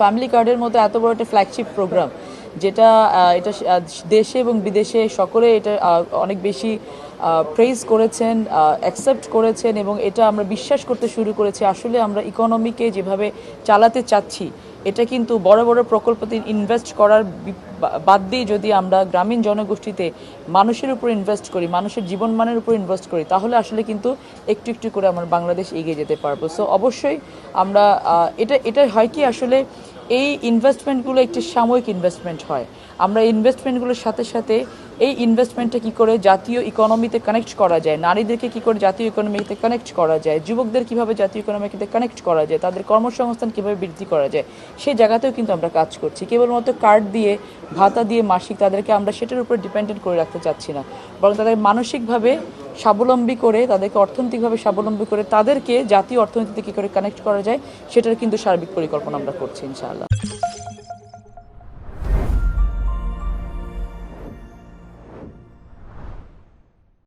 Family কার্ডের মতো এত বড় একটা ফ্ল্যাগশিপ প্রোগ্রাম যেটা এটা দেশে এবং বিদেশে সকলে এটা অনেক বেশি প্রেজ করেছেন, অ্যাকসেপ্ট করেছেন এবং এটা আমরা বিশ্বাস করতে শুরু করেছি আসলে আমরা ইকোনমিকে যেভাবে চালাতে চাচ্ছি এটা কিন্তু বড় বড় প্রকল্পতে ইনভেস্ট করার বাদ দিয়ে যদি আমরা গ্রামীণ জনগোষ্ঠীতে মানুষের উপর ইনভেস্ট করি, মানুষের জীবনমানের উপর ইনভেস্ট করি, তাহলে আসলে কিন্তু একটু একটু করে আমরা বাংলাদেশ এগিয়ে যেতে পারবো। সো অবশ্যই আমরা এটা হয় কি আসলে এই ইনভেস্টমেন্টগুলো একটি সাময়িক ইনভেস্টমেন্ট হয়। আমরা ইনভেস্টমেন্টগুলোর সাথে সাথে এই ইনভেস্টমেন্টটা কী করে জাতীয় ইকোনমিতে কানেক্ট করা যায়, নারীদেরকে কী করে জাতীয় ইকোনমিতে কানেক্ট করা যায়, যুবকদের কীভাবে জাতীয় ইকোনমিতে কানেক্ট করা যায়, তাদের কর্মসংস্থান কীভাবে বৃদ্ধি করা যায়, সেই জায়গাতেও কিন্তু আমরা কাজ করছি। কেবলমাত্র কার্ড দিয়ে, ভাতা দিয়ে মাসিক তাদেরকে আমরা সেটার উপর ডিপেন্ডেন্ট করে রাখতে চাচ্ছি না, বরং তাদের মানসিকভাবে স্বাবলম্বী করে, তাদেরকে অর্থনৈতিকভাবে স্বাবলম্বী করে তাদেরকে জাতীয় অর্থনীতিতে কী করে কানেক্ট করা যায় সেটার কিন্তু সার্বিক পরিকল্পনা আমরা করছি ইনশাআল্লাহ।